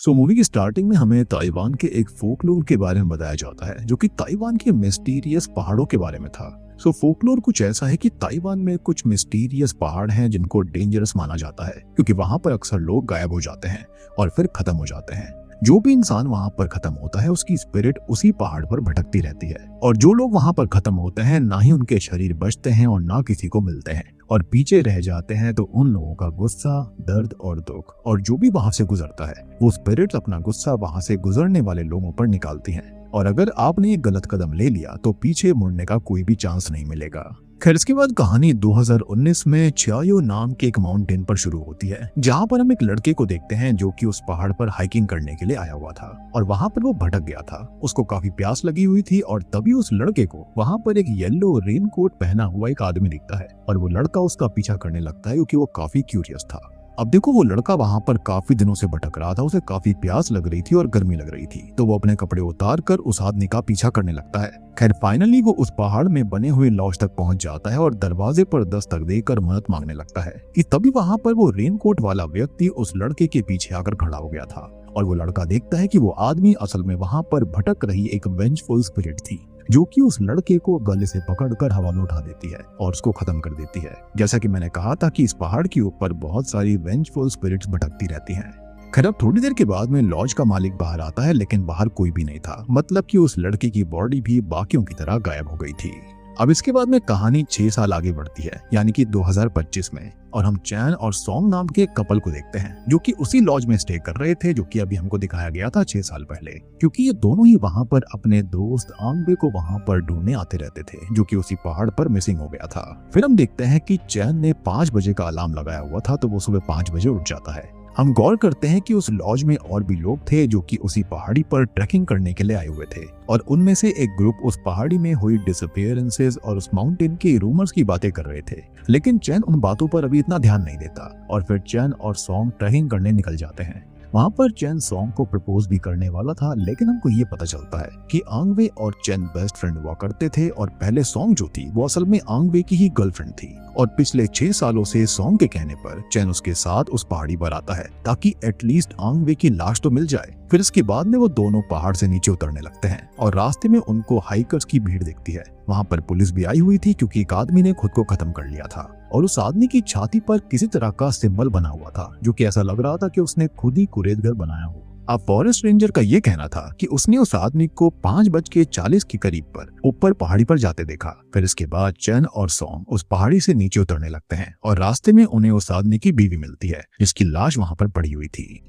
Movie की starting में हमें ताइवान के एक फोकलोर के बारे में बताया जाता है जो कि ताइवान के मिस्टीरियस पहाड़ों के बारे में था। फोकलोर कुछ ऐसा है कि ताइवान में कुछ मिस्टीरियस पहाड़ हैं जिनको डेंजरस माना जाता है क्योंकि वहां पर अक्सर लोग गायब हो जाते हैं और फिर खत्म हो जाते हैं। जो भी इंसान वहां पर खत्म होता है उसकी स्पिरिट उसी पहाड़ पर भटकती रहती है और जो लोग वहां पर खत्म होते हैं ना ही उनके शरीर बचते हैं और ना किसी को मिलते हैं और पीछे रह जाते हैं तो उन लोगों का गुस्सा, दर्द और दुख, और जो भी वहां से गुजरता है वो स्पिरिट्स अपना गुस्सा वहां से गुजरने वाले लोगों पर निकालती हैं। और अगर आपने एक गलत कदम ले लिया तो पीछे मुड़ने का कोई भी चांस नहीं मिलेगा। खैर, इसके बाद कहानी 2019 में चायो नाम के एक माउंटेन पर शुरू होती है जहां पर हम एक लड़के को देखते हैं जो कि उस पहाड़ पर हाइकिंग करने के लिए आया हुआ था और वहां पर वो भटक गया था। उसको काफी प्यास लगी हुई थी और तभी उस लड़के को वहां पर एक येलो रेनकोट पहना हुआ एक आदमी दिखता है और वो लड़का उसका पीछा करने लगता है क्योंकि वो काफी क्यूरियस था। अब देखो, वो लड़का वहां पर काफी दिनों से भटक रहा था, उसे काफी प्यास लग रही थी और गर्मी लग रही थी, तो वो अपने कपड़े उतार कर उस आदमी का पीछा करने लगता है। खैर, फाइनली वो उस पहाड़ में बने हुए लॉज तक पहुंच जाता है और दरवाजे पर दस्तक देकर मदद मांगने लगता है कि तभी वहां पर वो रेनकोट वाला व्यक्ति उस लड़के के पीछे आकर खड़ा हो गया था और वो लड़का देखता है कि वो आदमी असल में वहां पर भटक रही एक वेंजफुल स्पिरिट थी जो कि उस लड़के को गले से पकड़कर हवा में उठा देती है और उसको खत्म कर देती है। जैसा कि मैंने कहा था कि इस पहाड़ के ऊपर बहुत सारी वेंजफुल स्पिरिट्स भटकती रहती हैं। खैर, अब थोड़ी देर के बाद में लॉज का मालिक बाहर आता है लेकिन बाहर कोई भी नहीं था, मतलब कि उस लड़के की बॉडी भी बाकियों की तरह गायब हो गई थी। अब इसके बाद में कहानी 6 साल आगे बढ़ती है, यानी कि 2025 में, और हम चैन और सॉन्ग नाम के एक कपल को देखते हैं जो कि उसी लॉज में स्टे कर रहे थे जो कि अभी हमको दिखाया गया था 6 साल पहले, क्योंकि ये दोनों ही वहां पर अपने दोस्त आंगबे को वहां पर ढूंढने आते रहते थे जो कि उसी पहाड़ पर मिसिंग हो गया था। फिर हम देखते हैं कि चैन ने 5 बजे का अलार्म लगाया हुआ था तो वो सुबह 5 बजे उठ जाता है। हम गौर करते हैं कि उस लॉज में और भी लोग थे जो कि उसी पहाड़ी पर ट्रैकिंग करने के लिए आए हुए थे और उनमें से एक ग्रुप उस पहाड़ी में हुई डिसअपीयरेंसेस और उस माउंटेन के रूमर्स की बातें कर रहे थे, लेकिन चैन उन बातों पर अभी इतना ध्यान नहीं देता और फिर चैन और सॉन्ग ट्रैकिंग करने निकल जाते हैं। वहां पर चैन सॉन्ग को प्रपोज भी करने वाला था, लेकिन हमको ये पता चलता है कि आंगवे और चैन बेस्ट फ्रेंड हुआ करते थे और पहले सॉन्ग जो थी वो असल में आंगवे की ही गर्लफ्रेंड थी और पिछले 6 सालों से सॉन्ग के कहने पर चैन उसके साथ उस पहाड़ी पर आता है ताकि एटलीस्ट आंगवे की लाश तो मिल जाए। फिर इसके बाद में वो दोनों पहाड़ से नीचे उतरने लगते हैं और रास्ते में उनको हाइकर्स की भीड़ दिखती है। वहां पर पुलिस भी आई हुई थी क्योंकि एक आदमी ने खुद को खत्म कर लिया था और उस आदमी की छाती पर किसी तरह का सिंबल बना हुआ था जो कि ऐसा लग रहा था कि उसने खुद ही कुरेदगर बनाया हो। अब फॉरेस्ट रेंजर का ये कहना था कि उसने उस आदमी को 5:40 के करीब पर ऊपर पहाड़ी पर जाते देखा। फिर इसके बाद चैन और सॉन्ग उस पहाड़ी से नीचे उतरने लगते हैं और रास्ते में उन्हें उस आदमी की बीवी मिलती है जिसकी लाश वहां पर पड़ी हुई थी।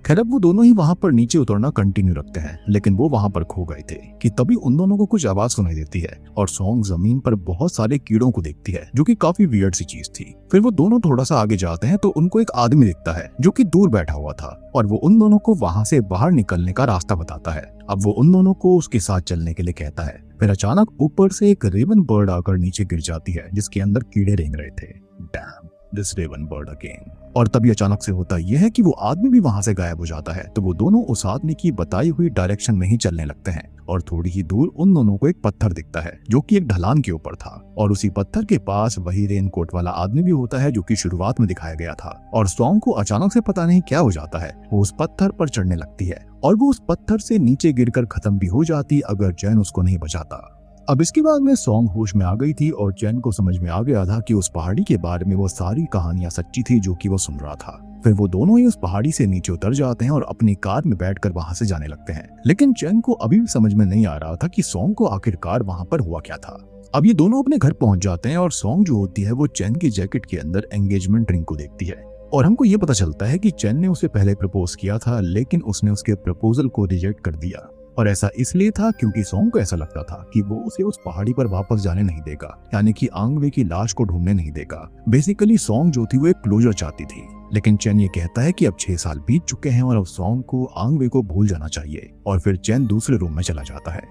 खैर, अब वो दोनों ही वहां पर नीचे उतरना कंटिन्यू रखते हैं, लेकिन वो वहां पर खो गए थे कि तभी उन दोनों को कुछ आवाज सुनाई देती है और सॉन्ग जमीन पर बहुत सारे कीड़ों को देखती है जो कि काफी वियर्ड सी चीज थी। फिर वो दोनों थोड़ा सा आगे जाते हैं तो उनको एक आदमी दिखता है जो कि दूर बैठा हुआ था और वो उन दोनों को वहां से बाहर निकलने का रास्ता बताता है। अब वो उन दोनों को उसके साथ चलने के लिए कहता है। फिर अचानक ऊपर से एक रेवन बर्ड आकर नीचे गिर जाती है जिसके अंदर कीड़े रेंग रहे थे। Damn, this raven bird again. और तभी अचानक से होता यह है कि वो आदमी भी वहां से गायब हो जाता है, तो वो दोनों उस आदमी की बताई हुई डायरेक्शन में ही चलने लगते हैं और थोड़ी ही दूर उन दोनों को एक पत्थर दिखता है जो कि एक ढलान के ऊपर था और उसी पत्थर के पास वही रेनकोट वाला आदमी भी होता है जो कि शुरुआत में दिखाया गया था। और सॉन्ग को अचानक से पता नहीं क्या हो जाता है, वो उस पत्थर पर चढ़ने लगती है और वो उस पत्थर से नीचे गिरकर खत्म भी हो जाती अगर चैन उसको नहीं बचाता। अब इसके बाद में सॉन्ग होश में आ गई थी और चैन को समझ में आ गया था कि उस पहाड़ी के बारे में वो सारी कहानियां सच्ची थी जो कि वो सुन रहा था। फिर वो दोनों ही उस पहाड़ी से नीचे उतर जाते हैं और अपनी कार में बैठकर वहां से जाने लगते हैं, लेकिन चैन को अभी भी समझ में नहीं आ रहा था कि सॉन्ग को आखिरकार वहां पर हुआ क्या था। अब ये दोनों अपने घर पहुंच जाते हैं और सॉन्ग जो होती है वो चैन की जैकेट के अंदर एंगेजमेंट रिंग को देखती है और हमको ये पता चलता है कि चैन ने उसे पहले प्रपोज किया था लेकिन उसने उसके प्रपोजल को रिजेक्ट कर दिया और ऐसा इसलिए था क्योंकि सॉन्ग को ऐसा लगता था कि वो उसे उस पहाड़ी पर वापस जाने नहीं देगा, यानी कि आंगवे की लाश को ढूंढने नहीं देगा। बेसिकली सॉन्ग जो थी वो एक क्लोजर चाहती थी, लेकिन चैन ये कहता है कि अब 6 साल बीत चुके हैं और अब सॉन्ग को आंगवे को भूल जाना चाहिए और फिर चैन दूसरे रूम में चला जाता है।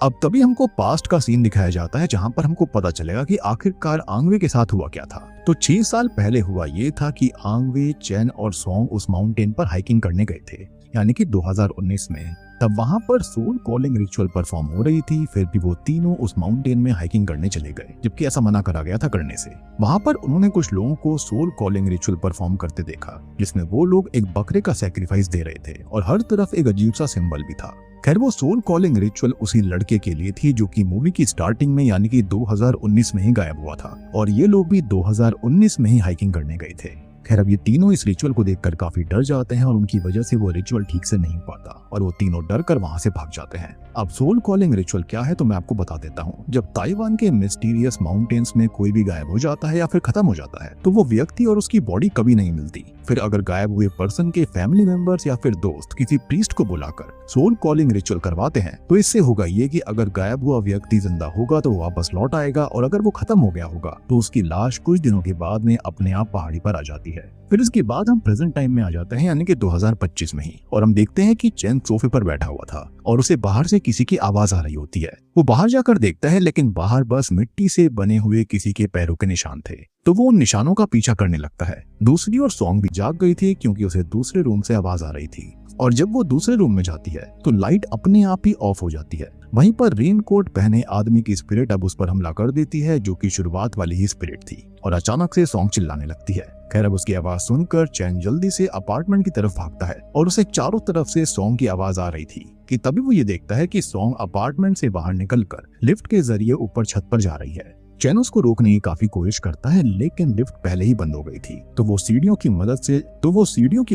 अब तभी हमको पास्ट का सीन दिखाया जाता है जहां पर हमको पता चलेगा कि आखिरकार आंगवे के साथ हुआ क्या था। तो 6 साल पहले हुआ ये था कि आंगवे, चैन और सॉन्ग उस माउंटेन पर हाइकिंग करने गए थे, यानी कि 2019 में। तब वहां पर सोल कॉलिंग रिचुअल परफॉर्म हो रही थी, फिर भी वो तीनों उस माउंटेन में हाइकिंग करने चले गए, जबकि ऐसा मना करा गया था करने से। वहां पर उन्होंने कुछ लोगों को सोल कॉलिंग रिचुअल परफॉर्म करते देखा, जिसमें वो लोग एक बकरे का सैक्रिफाइस दे रहे थे और हर तरफ एक अजीब सा सिंबल भी था। खैर, वो सोल कॉलिंग रिचुअल उसी लड़के के लिए थी जो कि मूवी की स्टार्टिंग में यानी कि 2019 में ही गायब हुआ था, और ये लोग भी 2019 में ही हाइकिंग करने गए थे। खैर, अब ये तीनों इस रिचुअल को देखकर काफी डर जाते हैं और उनकी वजह से वो रिचुअल ठीक से नहीं हो पाता और वो तीनों डर कर वहां से भाग जाते हैं। अब सोल कॉलिंग रिचुअल क्या है तो मैं आपको बता देता हूँ। जब ताइवान के मिस्टीरियस माउंटेन्स में कोई भी गायब हो जाता है या फिर खत्म हो जाता है तो वो व्यक्ति और उसकी बॉडी कभी नहीं मिलती। फिर अगर गायब हुए पर्सन के फैमिली मेंबर्स या फिर दोस्त किसी प्रीस्ट को बुलाकर सोल कॉलिंग रिचुअल करवाते हैं तो इससे होगा ये कि अगर गायब हुआ व्यक्ति जिंदा होगा तो वापस लौट आएगा, और अगर वो खत्म हो गया होगा तो उसकी लाश कुछ दिनों के बाद में अपने आप पहाड़ी पर आ जाती है। फिर इसके बाद हम प्रेजेंट टाइम में आ जाते हैं यानी कि 2025 में ही, और हम देखते हैं कि चेन सोफे पर बैठा हुआ था और उसे बाहर से किसी की आवाज आ रही होती है। वो बाहर जाकर देखता है लेकिन बाहर बस मिट्टी से बने हुए किसी के पैरों के निशान थे, तो वो उन निशानों का पीछा करने लगता है। दूसरी ओर सॉन्ग भी जाग गई थी क्योंकि उसे दूसरे रूम से आवाज आ रही थी, और जब वो दूसरे रूम में जाती है तो लाइट अपने आप ही ऑफ हो जाती है। वहीं पर रेनकोट पहने आदमी की स्पिरिट अब उस पर हमला कर देती है, जो कि शुरुआत वाली ही स्पिरिट थी, और अचानक से सॉन्ग चिल्लाने लगती है। खैर, अब उसकी आवाज सुनकर चैन जल्दी से अपार्टमेंट की तरफ भागता है और उसे चारों तरफ से सॉन्ग की आवाज आ रही थी कि तभी वो ये देखता है कि सॉन्ग अपार्टमेंट से बाहर निकलकर लिफ्ट के जरिए ऊपर छत पर जा रही है। चैन उसको रोकने की काफी कोशिश करता है लेकिन लिफ्ट पहले ही बंद हो गई थी, तो वो सीढ़ियों की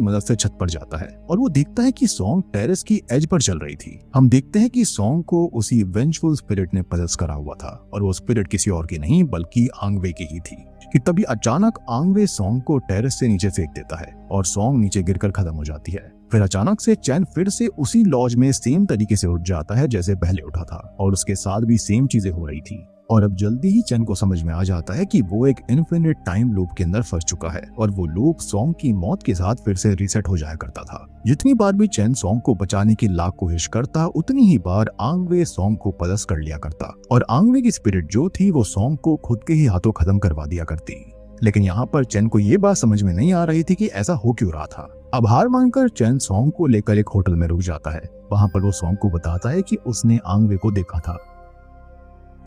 मदद से छत पर जाता है और वो देखता है कि सॉन्ग टेरेस की एज पर चल रही थी। हम देखते हैं कि सॉन्ग को उसी वेंजफुल स्पिरिट ने पजेस करा हुआ था, और वो स्पिरिट किसी और की नहीं बल्कि आंगवे की ही थी। कि तभी अचानक आंगवे सॉन्ग को टेरेस से नीचे फेंक देता है और सॉन्ग नीचे गिरकर खत्म हो जाती है। फिर अचानक से चैन फिर से उसी लॉज में सेम तरीके से उठ जाता है जैसे पहले उठा था, और उसके साथ भी सेम चीजें हो रही थी। और अब जल्दी ही चैन को समझ में आ जाता है कि वो एक इन्फिनिट टाइम लूप के अंदर फंस चुका है, और वो लूप सॉन्ग की मौत के साथ फिर से रीसेट हो जाया करता था। जितनी बार भी चैन सॉन्ग को बचाने की लाख कोशिश करता, उतनी ही बार आंगवे सॉन्ग को पदस कर लिया करता, और आंगवे की स्पिरिट जो थी वो सॉन्ग को खुद के ही हाथों खत्म करवा दिया करती। लेकिन यहाँ पर चैन को ये बात समझ में नहीं आ रही थी कि ऐसा हो क्यों रहा था। अब हार मानकर चैन सॉन्ग को लेकर एक होटल में रुक जाता है। वहां पर वो सॉन्ग को बताता है कि उसने आंगवे को देखा था,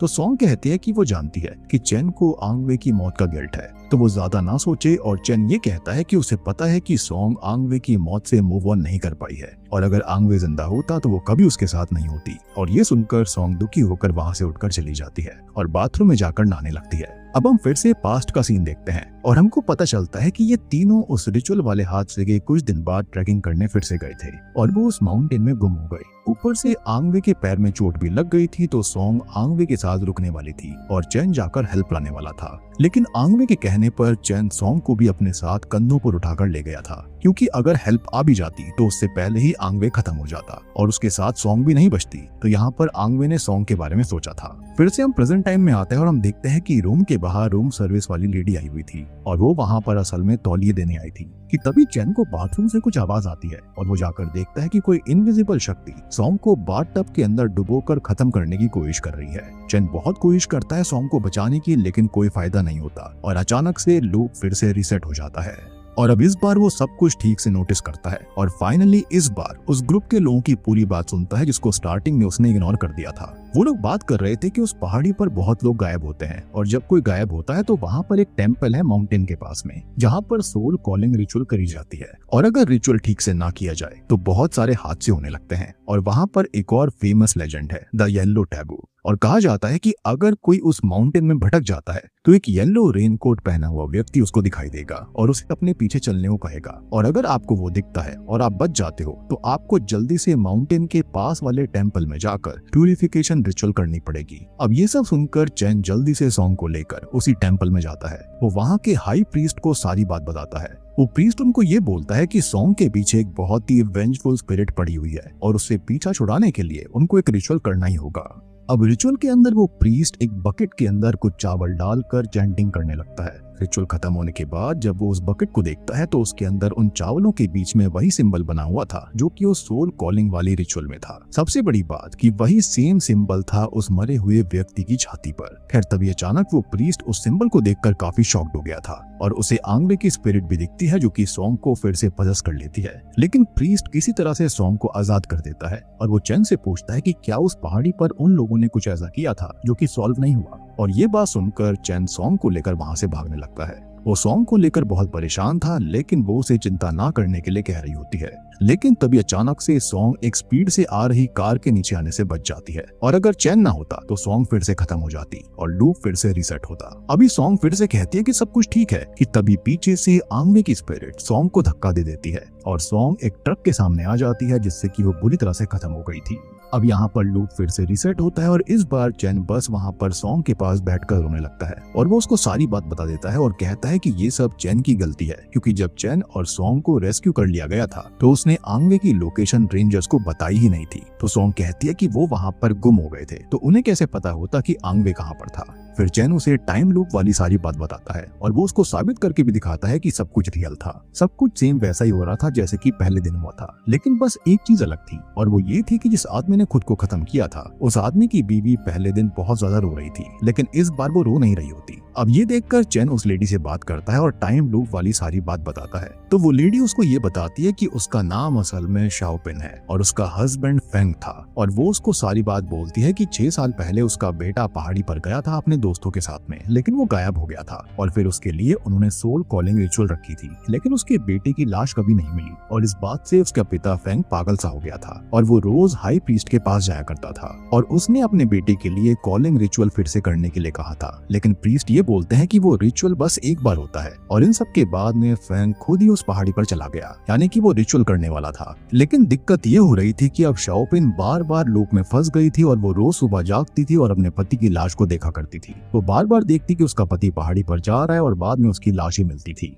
तो सॉन्ग कहती है कि वो जानती है कि चैन को आंगवे की मौत का गिल्ट है, तो वो ज्यादा ना सोचे, और चैन ये कहता है कि उसे पता है कि सॉन्ग आंगवे की मौत से मूव ऑन नहीं कर पाई है, और अगर आंगवे जिंदा होता तो वो कभी उसके साथ नहीं होती। और ये सुनकर सॉन्ग दुखी होकर वहां से उठकर चली जाती है और बाथरूम में जाकर नहाने लगती है। अब हम फिर से पास्ट का सीन देखते हैं और हमको पता चलता है कि ये तीनों उस रिचुअल वाले हादसे के कुछ दिन बाद ट्रैकिंग करने फिर से गए थे और वो उस माउंटेन में गुम हो गए। ऊपर से आंगवे के पैर में चोट भी लग गई थी, तो सॉन्ग आंगवे के साथ रुकने वाली थी और चैन जाकर हेल्प लाने वाला था। लेकिन आंगवे के कहने पर चैन सॉन्ग को भी अपने साथ कंधों पर उठाकर ले गया था, क्योंकि अगर हेल्प आ भी जाती तो उससे पहले ही आंगवे खत्म हो जाता और उसके साथ सॉन्ग भी नहीं बचती। तो यहाँ पर आंगवे ने सॉन्ग के बारे में सोचा था। फिर से हम प्रेजेंट टाइम में आते हैं और हम देखते हैं कि रूम के बाहर रूम सर्विस वाली लेडी आई हुई थी और वो वहाँ पर असल में तौलिए देने आई थी कि तभी चैन को बाथरूम से कुछ आवाज आती है और वो जाकर देखता है कि कोई इनविजिबल शक्ति सॉन्ग को बाथटब के अंदर डुबोकर खत्म करने की कोशिश कर रही है। चैन बहुत कोशिश करता है सॉन्ग को बचाने की, लेकिन कोई फायदा नहीं होता और अचानक से लूप फिर से रीसेट हो जाता है। और अब इस बार वो सब कुछ ठीक से नोटिस करता है और फाइनली इस बार उस ग्रुप के लोगों की पूरी बात सुनता है जिसको स्टार्टिंग में उसने इग्नोर कर दिया था। वो लोग बात कर रहे थे कि उस पहाड़ी पर बहुत लोग गायब होते हैं और जब कोई गायब होता है तो वहाँ पर एक टेम्पल है माउंटेन के पास में, जहाँ पर सोल कॉलिंग रिचुअल करी जाती है और अगर रिचुअल ठीक से ना किया जाए तो बहुत सारे हादसे होने लगते हैं। और वहाँ पर एक और फेमस लेजेंड है द येलो टैबू, और कहा जाता है कि अगर कोई उस माउंटेन में भटक जाता है तो एक येलो रेनकोट पहना हुआ व्यक्ति उसको दिखाई देगा और उसे अपने पीछे चलने को कहेगा, और अगर आपको वो दिखता है और आप बच जाते हो तो आपको जल्दी से माउंटेन के पास वाले टेम्पल में जाकर प्यूरिफिकेशन रिचुअल करनी पड़ेगी। अब ये सब सुनकर चैन जल्दी से सॉन्ग को लेकर उसी टेम्पल में जाता है। वो वहाँ के हाई प्रीस्ट को सारी बात बताता है। वो प्रीस्ट उनको ये बोलता है कि सॉन्ग के पीछे एक बहुत ही वेंजफुल स्पिरिट पड़ी हुई है और उससे पीछा छुड़ाने के लिए उनको एक रिचुअल करना ही होगा। अब रिचुअल के अंदर वो प्रीस्ट एक बकेट के अंदर कुछ चावल डालकर चैंटिंग करने लगता है रिचुअल खत्म होने के बाद जब वो उस बकेट को देखता है तो उसके अंदर उन चावलों के बीच में वही सिंबल बना हुआ था जो कि उस सोल कॉलिंग वाली रिचुअल में था। सबसे बड़ी बात कि वही सेम सिंबल था उस मरे हुए व्यक्ति की छाती पर। खैर तभी अचानक वो प्रीस्ट उस सिंबल को देखकर काफी शॉक्ड हो गया था और उसे आंगवे की स्पिरिट भी दिखती है जो कि सॉन्ग को फिर से पजेस कर लेती है। लेकिन प्रीस्ट किसी तरह से सॉन्ग को आजाद कर देता है और वो चेन से पूछता है कि क्या उस पहाड़ी पर उन लोगों ने कुछ ऐसा किया था जो कि सॉल्व नहीं हुआ। और ये बात सुनकर चेन सॉन्ग को लेकर वहां से भागने लगता है। वो सॉन्ग को लेकर बहुत परेशान था लेकिन वो उसे चिंता ना करने के लिए कह रही होती है। लेकिन तभी अचानक से सॉन्ग एक स्पीड से आ रही कार के नीचे आने से बच जाती है और अगर चैन ना होता तो सॉन्ग फिर से खत्म हो जाती और लूप फिर से रीसेट होता। अभी सॉन्ग फिर से कहती है कि सब कुछ ठीक है कि तभी पीछे से आंगवे की स्पिरिट सॉन्ग को धक्का दे देती है और सॉन्ग एक ट्रक के सामने आ जाती है जिससे कि वो बुरी तरह से खत्म हो गई थी। अब यहाँ पर लूप फिर से रीसेट होता है और इस बार चैन बस वहाँ पर सॉन्ग के पास बैठकर रोने लगता है और वो उसको सारी बात बता देता है और कहता है कि ये सब चैन की गलती है क्योंकि जब चैन और सॉन्ग को रेस्क्यू कर लिया गया था तो उसने आंगवे की लोकेशन रेंजर्स को बताई ही नहीं थी। तो सॉन्ग कहती है कि वो वहाँ पर गुम हो गए थे तो उन्हें कैसे पता होता कि आंगवे कहाँ पर था। फिर चैन उसे टाइम लूप वाली सारी बात बताता है और वो उसको साबित करके भी दिखाता है कि सब कुछ रियल था, सब कुछ सेम वैसा ही हो रहा था जैसे कि पहले दिन हुआ था। लेकिन बस एक चीज अलग थी और वो ये थी कि जिस आदमी ने खुद को खत्म किया था उस आदमी की बीवी पहले दिन बहुत ज्यादा रो रही थी लेकिन इस बार वो रो नहीं रही होती। अब ये देखकर चैन उस लेडी से बात करता है और टाइम लूप वाली सारी बात बताता है तो वो लेडी उसको ये बताती है कि उसका नाम असल में शाओपिन है और उसका हस्बैंड फेंग था और वो उसको सारी बात बोलती है कि 6 साल पहले उसका बेटा पहाड़ी पर गया था अपने दोस्तों के साथ में लेकिन वो गायब हो गया था और फिर उसके लिए उन्होंने सोल कॉलिंग रिचुअल रखी थी लेकिन उसके बेटे की लाश कभी नहीं मिली और इस बात से उसका पिता फेंग पागल सा हो गया था और वो रोज हाई प्रीस्ट के पास जाया करता था और उसने अपने बेटे के लिए कॉलिंग रिचुअल फिर से करने के लिए कहा था लेकिन प्रीस्ट ये बोलते हैं कि वो रिचुअल बस एक बार होता है और इन सब के बाद में फेंग खुद ही उस पहाड़ी पर चला गया यानी कि वो रिचुअल करने वाला था। लेकिन दिक्कत ये हो रही थी कि अब शाओपिन बार बार लूप में फंस गई थी और वो रोज सुबह जागती थी और अपने पति की लाश को देखा करती थी। वो बार बार देखती कि उसका पति पहाड़ी पर जा रहा है और बाद में उसकी लाश ही मिलती थी।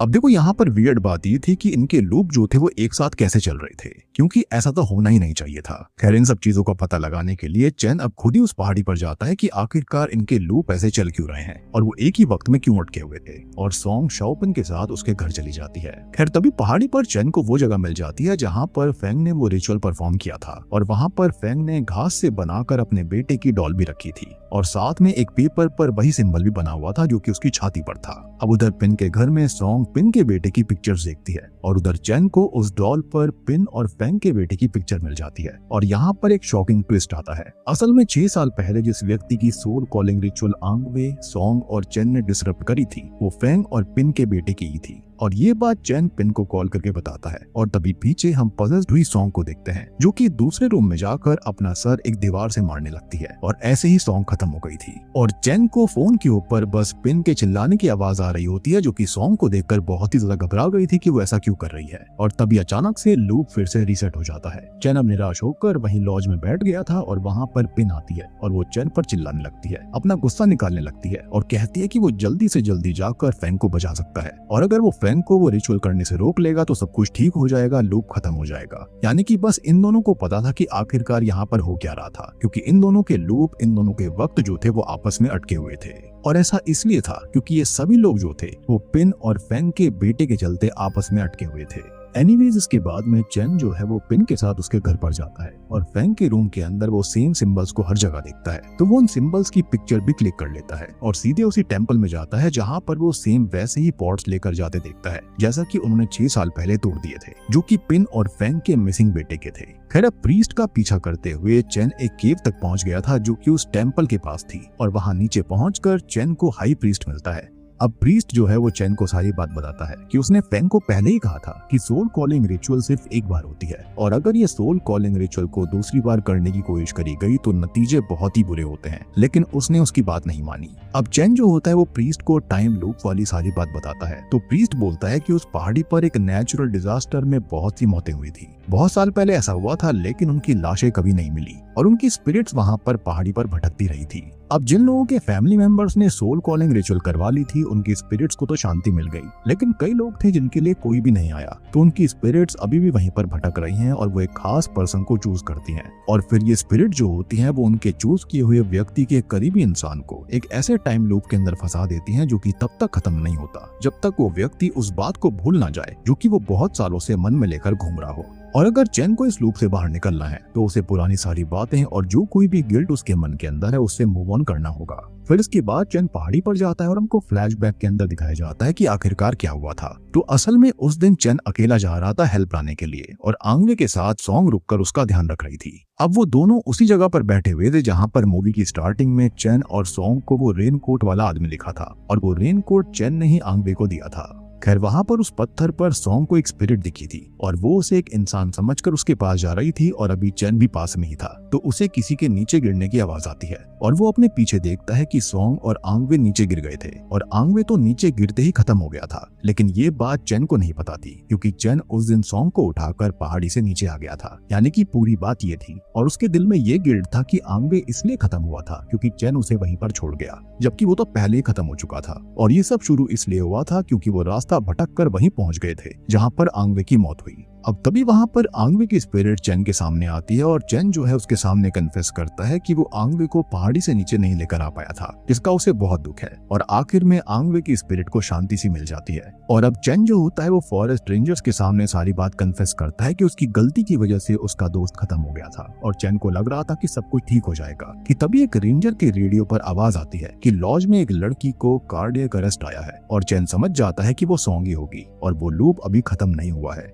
अब देखो यहाँ पर वियर्ड बात ये थी कि इनके लूप जो थे वो एक साथ कैसे चल रहे थे क्योंकि ऐसा तो होना ही नहीं चाहिए था। खैर इन सब चीजों का पता लगाने के लिए चैन अब खुद ही उस पहाड़ी पर जाता है कि आखिरकार इनके लूप ऐसे चल क्यों रहे हैं और वो एक ही वक्त में क्यों अटके हुए थे और सॉन्ग शाओपिन के साथ उसके घर चली जाती है। खैर तभी पहाड़ी पर चैन को वो जगह मिल जाती है जहाँ पर फेंग ने वो रिचुअल परफॉर्म किया था और वहाँ पर फेंग ने घास से बनाकर अपने बेटे की डॉल भी रखी थी और साथ में एक पेपर पर वही सिंबल भी बना हुआ था जो कि उसकी छाती पर था। अब उधर पिन के घर में सॉन्ग पिन के बेटे की पिक्चर्स देखती है और उधर चैन को उस डॉल पर पिन और फेंग के बेटे की पिक्चर मिल जाती है और यहाँ पर एक शॉकिंग ट्विस्ट आता है। असल में 6 साल पहले जिस व्यक्ति की सोल कॉलिंग रिचुअल आंगवे, सॉन्ग और चैन ने डिसरप्ट करी थी वो फेंग और पिन के बेटे की ही थी और ये बात चैन पिन को कॉल करके बताता है और तभी पीछे हम पजेस्ड हुई सॉन्ग को देखते हैं जो कि दूसरे रूम में जाकर अपना सर एक दीवार से मारने लगती है और ऐसे ही सॉन्ग खत्म हो गई थी और चैन को फोन के ऊपर बस पिन के चिल्लाने की आवाज आ रही होती है जो कि सॉन्ग को देखकर बहुत ही ज्यादा घबरा गई थी कि वो ऐसा क्यों कर रही है और तभी अचानक से लूप फिर से रीसेट हो जाता है। चैन अब निराश होकर वहीं लॉज में बैठ गया था और वहाँ पर पिन आती है और वो चैन पर चिल्लाने लगती है, अपना गुस्सा निकालने लगती है और कहती है कि वो जल्दी से जल्दी जाकर फेंग को बचा सकता है और अगर वो फेंग को वो रिचुअल करने से रोक लेगा तो सब कुछ ठीक हो जाएगा, लूप खत्म हो जाएगा। यानी कि बस इन दोनों को पता था कि आखिरकार यहाँ पर हो क्या रहा था क्योंकि इन दोनों के लूप, इन दोनों के वक्त जो थे वो आपस में अटके हुए थे और ऐसा इसलिए था क्योंकि ये सभी लोग जो थे वो पिन और फेंग के बेटे के चलते आपस में अटके हुए थे। एनीवेज इसके बाद में चैन जो है वो पिन के साथ उसके घर पर जाता है और फेंग के रूम के अंदर वो सेम सिंबल्स को हर जगह देखता है तो वो उन सिंबल्स की पिक्चर भी क्लिक कर लेता है और सीधे उसी टेंपल में जाता है जहाँ पर वो सेम वैसे ही पॉट्स लेकर जाते देखता है जैसा कि उन्होंने 6 साल पहले तोड़ दिए थे जो कि पिन और फेंग के मिसिंग बेटे के थे। खैर अब प्रीस्ट का पीछा करते हुए चैन एक केव तक पहुंच गया था जो कि उस टेंपल के पास थी और वहां नीचे पहुंचकर चैन को हाई प्रीस्ट मिलता है। अब प्रीस्ट जो है वो चैन को सारी बात बताता है कि उसने फेंग को पहले ही कहा था कि सोल कॉलिंग रिचुअल सिर्फ एक बार होती है और अगर ये सोल कॉलिंग रिचुअल को दूसरी बार करने की कोशिश करी गई तो नतीजे बहुत ही बुरे होते हैं, लेकिन उसने उसकी बात नहीं मानी। अब चैन जो होता है वो प्रीस्ट को टाइम लूप वाली सारी बात बताता है तो प्रीस्ट बोलता है कि उस पहाड़ी पर एक नेचुरल डिजास्टर में बहुत सी मौतें हुई थी, बहुत साल पहले ऐसा हुआ था लेकिन उनकी लाशें कभी नहीं मिली और उनकी स्पिरिट्स वहां पर पहाड़ी पर भटकती रही थी अब जिन लोगों के फैमिली मेंबर्स ने सोल कॉलिंग रिचुअल करवा ली थी उनकी स्पिरिट्स को तो शांति मिल गई, लेकिन कई लोग थे जिनके लिए कोई भी नहीं आया, तो उनकी स्पिरिट्स अभी भी वहीं पर भटक रही हैं और वो एक खास पर्सन को चूज करती हैं। और फिर ये स्पिरिट जो होती हैं वो उनके चूज किए हुए व्यक्ति के करीबी इंसान को एक ऐसे टाइम लूप के अंदर फंसा देती हैं जो कि तब तक खत्म नहीं होता जब तक वो व्यक्ति उस बात को भूल ना जाए जो कि वो बहुत सालों से मन में लेकर घूम रहा हो। और अगर चैन को इस लूप से बाहर निकलना है तो उसे पुरानी सारी बातें और जो कोई भी गिल्ट उसके मन के अंदर है उससे मूव ऑन करना होगा। फिर इसके बाद चैन पहाड़ी पर जाता है और हमको फ्लैशबैक के अंदर दिखाया जाता है कि आखिरकार क्या हुआ था। तो असल में उस दिन चैन अकेला जा रहा था हेल्प लाने के लिए और आंगवे के साथ सॉन्ग रुककर उसका ध्यान रख रही थी। अब वो दोनों उसी जगह पर बैठे हुए थे जहाँ पर मूवी की स्टार्टिंग में चैन और सॉन्ग को वो रेनकोट वाला आदमी लिखा था और वो रेनकोट चैन ने ही आंगवे को दिया था। खैर वहां पर उस पत्थर पर सॉन्ग को एक स्पिरिट दिखी थी और वो उसे एक इंसान समझकर उसके पास जा रही थी और अभी चैन भी पास में ही था, तो उसे किसी के नीचे गिरने की आवाज आती है और वो अपने पीछे देखता है कि सॉन्ग और आंगवे नीचे गिर गए थे और आंगवे तो नीचे गिरते ही खत्म हो गया था। लेकिन ये बात चैन को नहीं पता थी क्योंकि चैन उस दिन सॉन्ग को उठाकर पहाड़ी से नीचे आ गया था, यानी कि पूरी बात ये थी। और उसके दिल में ये गिल्ट था कि आंगवे इसलिए खत्म हुआ था क्योंकि चैन उसे वहीं पर छोड़ गया, जबकि वो तो पहले ही खत्म हो चुका था। और ये सब शुरू इसलिए हुआ था क्योंकि वो रास्ता भटक कर वहीं पहुंच गए थे जहां पर आंगवे की मौत हुई। अब तभी वहां पर आंगवे की स्पिरिट चैन के सामने आती है और चैन जो है उसके सामने कन्फेस करता है कि वो आंगवे को पहाड़ी से नीचे नहीं लेकर आ पाया था, जिसका उसे बहुत दुख है। और आखिर में आंगवे की स्पिरिट को शांति सी मिल जाती है और अब चैन जो होता है वो फॉरेस्ट रेंजर्स के सामने सारी बात कन्फेस करता है कि उसकी गलती की वजह से उसका दोस्त खत्म हो गया था और चैन को लग रहा था कि सब कुछ ठीक हो जाएगा कि तभी एक रेंजर के रेडियो पर आवाज आती है कि लॉज में एक लड़की को कार्डियक अरेस्ट आया है और चैन समझ जाता है कि वो सॉन्ग ही होगी और वो लूप अभी खत्म नहीं हुआ है।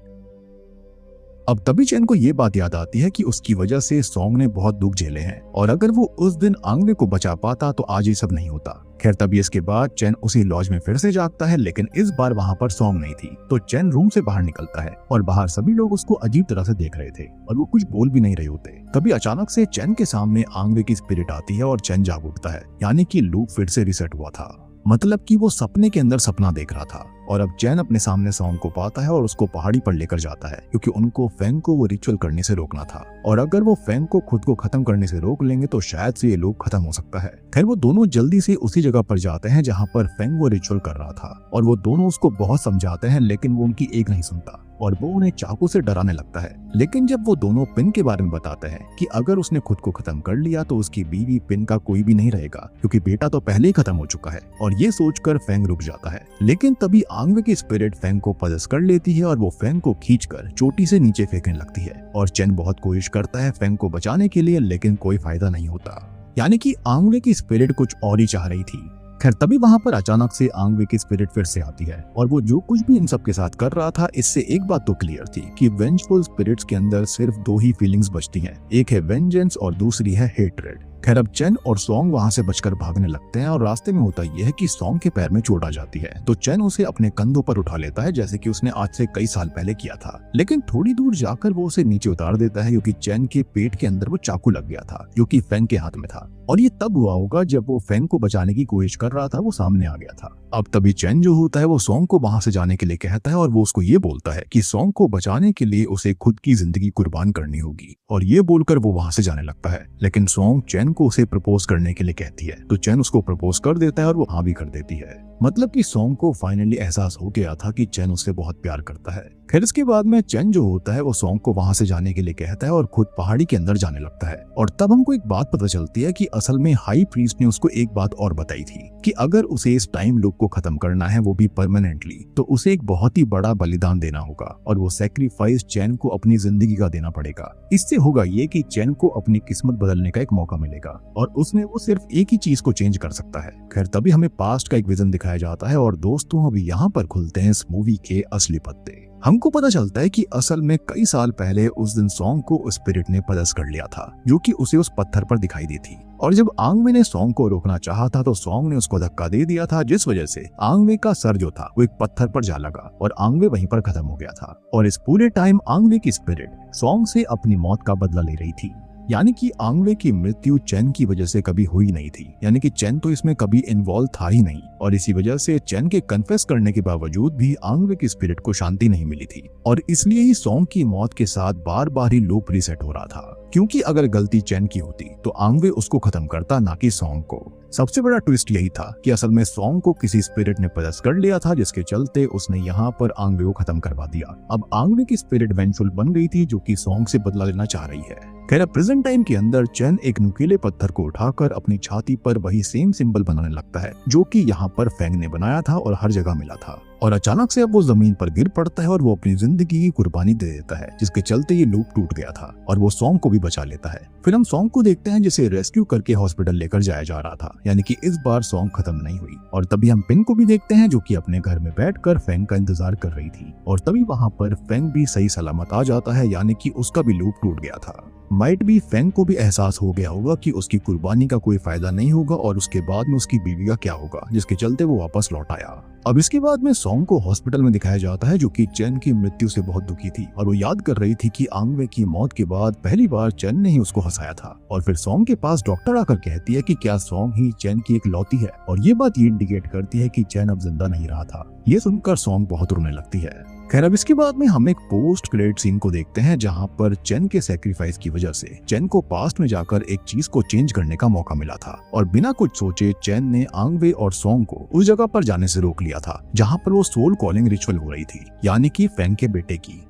अब तभी चैन को ये बात याद आती है कि उसकी वजह से सॉन्ग ने बहुत दुख झेले हैं और अगर वो उस दिन आंगवे को बचा पाता तो आज ये सब नहीं होता। खैर तभी इसके बाद चैन उसी लॉज में फिर से जागता है, लेकिन इस बार वहां पर सॉन्ग नहीं थी। तो चैन रूम से बाहर निकलता है और बाहर सभी लोग उसको अजीब तरह से देख रहे थे और वो कुछ बोल भी नहीं रहे होते। तभी अचानक से चैन के सामने आंगवे की स्पिरिट आती है और चैन जाग उठता है, यानी कि लूप फिर से रिसेट हुआ था। मतलब कि वो सपने के अंदर सपना देख रहा था और अब चैन अपने सामने सॉन्ग को पाता है और उसको पहाड़ी पर लेकर जाता है क्योंकि उनको फेंग को वो रिचुअल करने से रोकना था और अगर वो फेंग को खुद को खत्म करने से रोक लेंगे तो शायद से ये लूप खत्म हो सकता है। खैर वो दोनों जल्दी से उसी जगह पर जाते हैं जहाँ पर फेंग वो रिचुअल कर रहा था और वो दोनों उसको बहुत समझाते हैं, लेकिन वो उनकी एक नहीं सुनता और वो उन्हें चाकू से डराने लगता है। लेकिन जब वो दोनों पिन के बारे में बताते हैं कि अगर उसने खुद को खत्म कर लिया तो उसकी बीवी पिन का कोई भी नहीं रहेगा क्योंकि बेटा तो पहले ही खत्म हो चुका है, और ये सोचकर फेंग रुक जाता है। लेकिन तभी आंगवे की स्पिरिट फेंग को पजस कर लेती है और वो फेंग को खींचकर चोटी से नीचे फेंकने लगती है और चैन बहुत कोशिश करता है फेंग को बचाने के लिए, लेकिन कोई फायदा नहीं होता, यानी कि आंगवे की स्पिरिट कुछ और ही चाह रही थी। खैर तभी वहां पर अचानक से आंगवे की स्पिरिट फिर से आती है और वो जो कुछ भी इन सब के साथ कर रहा था इससे एक बात तो क्लियर थी कि वेंजफुल स्पिरिट्स के अंदर सिर्फ दो ही फीलिंग्स बचती हैं, एक है वेंजेंस और दूसरी है हेट्रेड। खैर अब चैन और सॉन्ग वहां से बचकर भागने लगते हैं और रास्ते में होता यह है कि सॉन्ग के पैर में चोट आ जाती है, तो चैन उसे अपने कंधों पर उठा लेता है जैसे कि उसने आज से कई साल पहले किया था। लेकिन थोड़ी दूर जाकर वो उसे नीचे उतार देता है क्योंकि चैन के पेट के अंदर वो चाकू लग गया था जो कि फेंग के हाथ में था, और ये तब हुआ होगा जब वो फेंग को बचाने की कोशिश कर रहा था, वो सामने आ गया था। अब तभी चैन जो होता है वो सॉन्ग को वहां से जाने के लिए कहता है और वो उसको ये बोलता है कि सॉन्ग को बचाने के लिए उसे खुद की जिंदगी कुर्बान करनी होगी, और ये बोलकर वो वहां से जाने लगता है। लेकिन सॉन्ग चैन को उसे प्रपोज करने के लिए कहती है, तो चैन उसको प्रपोज कर देता है और वो हाँ भी कर देती है। मतलब कि सॉन्ग को फाइनली एहसास हो गया था कि चैन उससे बहुत प्यार करता है। खैर इसके बाद में चैन जो होता है वो सॉन्ग को वहां से जाने के लिए कहता है और खुद पहाड़ी के अंदर जाने लगता है। और तब हमको एक बात पता चलती है कि असल में हाई प्रीस्ट ने उसको एक बात और बताई थी कि अगर उसे इस टाइम लूप को खत्म करना है, वो भी परमानेंटली, तो उसे एक बहुत ही बड़ा बलिदान देना होगा और वो सैक्रिफाइस चैन को अपनी जिंदगी का देना पड़ेगा। इससे होगा ये कि चैन को अपनी किस्मत बदलने का एक मौका मिलेगा और उसमें वो सिर्फ एक ही चीज को चेंज कर सकता है। खैर तभी हमें पास्ट का एक विजन दिखाया जाता है और दोस्तों अभी यहाँ पर खुलते हैं इस मूवी के असली पत्ते। हमको पता चलता है कि असल में कई साल पहले उस दिन सॉन्ग को स्पिरिट ने पजस कर लिया था जो कि उसे उस पत्थर पर दिखाई दी थी, और जब आंगवे ने सॉन्ग को रोकना चाहा था तो सॉन्ग ने उसको धक्का दे दिया था, जिस वजह से आंगवे का सर जो था वो एक पत्थर पर जा लगा और आंगवे वहीं पर खत्म हो गया था। और इस पूरे टाइम आंगवे की स्पिरिट सॉन्ग से अपनी मौत का बदला ले रही थी, यानी कि आंगवे की मृत्यु चैन की वजह से कभी हुई नहीं थी, यानी कि चैन तो इसमें कभी इन्वॉल्व था ही नहीं, और इसी वजह से चैन के कन्फेस करने के बावजूद भी आंगवे की स्पिरिट को शांति नहीं मिली थी, और इसलिए ही सॉन्ग की मौत के साथ बार बार ही लूप रीसेट हो रहा था। क्योंकि अगर गलती चैन की होती तो आंगवे उसको खत्म करता, ना कि सॉन्ग को। सबसे बड़ा ट्विस्ट यही था कि असल में सॉन्ग को किसी स्पिरिट ने पजस कर लिया था, जिसके चलते उसने यहाँ पर आंगवे को खत्म करवा दिया। अब आंगवे की स्पिरिट वेंचुअल बन गई थी, जो कि सॉन्ग से बदला लेना चाह रही है। खैर, प्रेजेंट टाइम के अंदर चैन एक नुकीले पत्थर को उठाकर अपनी छाती पर वही सेम सिंबल बनाने लगता है जो कि यहाँ पर फेंग ने बनाया था और हर जगह मिला था। और अचानक से अब वो जमीन पर गिर पड़ता है और वो अपनी जिंदगी की कुर्बानी दे देता है, जिसके चलते ये लूप टूट गया था और वो सॉन्ग को भी बचा लेता है। फिर हम सॉन्ग को देखते हैं जिसे रेस्क्यू करके हॉस्पिटल लेकर जाया जा रहा था, यानी कि इस बार सॉन्ग खत्म नहीं हुई। और तभी हम पिन को भी देखते हैं जो कि अपने घर में बैठकर फेंग का इंतजार कर रही थी। और तभी वहां पर फेंग भी सही सलामत आ जाता है, यानी कि उसका भी लूप टूट गया था। माइट भी फेंग को भी एहसास हो गया होगा कि उसकी कुर्बानी का कोई फायदा नहीं होगा और उसके बाद में उसकी बीवी का क्या होगा, जिसके चलते वो वापस लौट आया। अब इसके बाद में सॉन्ग को हॉस्पिटल में दिखाया जाता है, जो कि चैन की मृत्यु से बहुत दुखी थी और वो याद कर रही थी कि आंगवे की मौत के बाद पहली बार चैन ने ही उसको हंसाया था। और फिर सॉन्ग के पास डॉक्टर आकर कहती है कि क्या सॉन्ग ही चैन की एक लौती है, और ये बात ये इंडिकेट करती है कि चैन अब जिंदा नहीं रहा था। ये सुनकर सॉन्ग बहुत रोने लगती है। खैर, अब इसके बाद में हम एक पोस्ट क्रेडिट सीन को देखते हैं, जहां पर चैन के सैक्रिफाइस की वजह से चैन को पास्ट में जाकर एक चीज को चेंज करने का मौका मिला था। और बिना कुछ सोचे चैन ने आंगवे और सॉन्ग को उस जगह पर जाने से रोक लिया था जहां पर वो सोल कॉलिंग रिचुअल हो रही थी, यानी कि फेंग के बेटे की।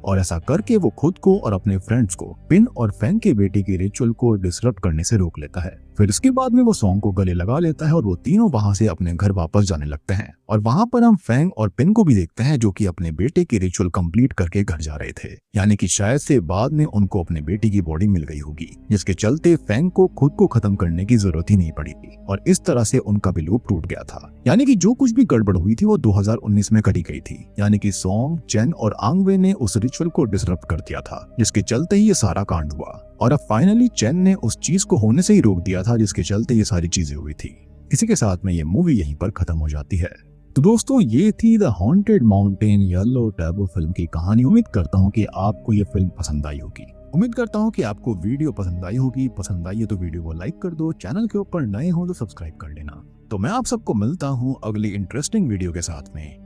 और ऐसा करके वो खुद को और अपने फ्रेंड्स को पिन और फेंग के बेटे की रिचुअल को डिसरप्ट करने से रोक लेता है। फिर इसके बाद में वो सॉन्ग को गले लगा लेता है और वो तीनों वहां से अपने घर वापस जाने लगते हैं। और वहां पर हम फेंग और पिन को भी देखते हैं, जो कि अपने बेटे की रिचुअल कंप्लीट करके घर जा रहे थे, यानी कि शायद से बाद में उनको अपने बेटे की बॉडी मिल गई होगी, जिसके चलते फेंग को खुद को खत्म करने की जरूरत ही नहीं पड़ी थी। और इस तरह से उनका भी लूप टूट गया था, यानी कि जो कुछ भी गड़बड़ हुई थी वो 2019 में करी गई थी, यानी कि सॉन्ग, चैन और आंगवे ने उस रिचुअल को डिसरप्ट कर दिया था, जिसके चलते ही ये सारा कांड हुआ। और अब फाइनली चैन ने उस चीज को होने से ही रोक दिया था, जिसके चलते ये सारी चीजें हुई थी। इसी के साथ में ये मूवी यहीं पर खत्म हो जाती है। तो दोस्तों, ये थी the haunted mountain yellow taboo film की कहानी। उम्मीद करता हूँ कि आपको ये फिल्म पसंद आई होगी। उम्मीद करता हूँ कि आपको वीडियो पसंद आई होगी। पसंद आई है तो वीडियो को लाइक कर दो, चैनल के ऊपर नए हो तो सब्सक्राइब कर लेना। तो मैं आप सबको मिलता हूँ अगली इंटरेस्टिंग वीडियो के साथ में।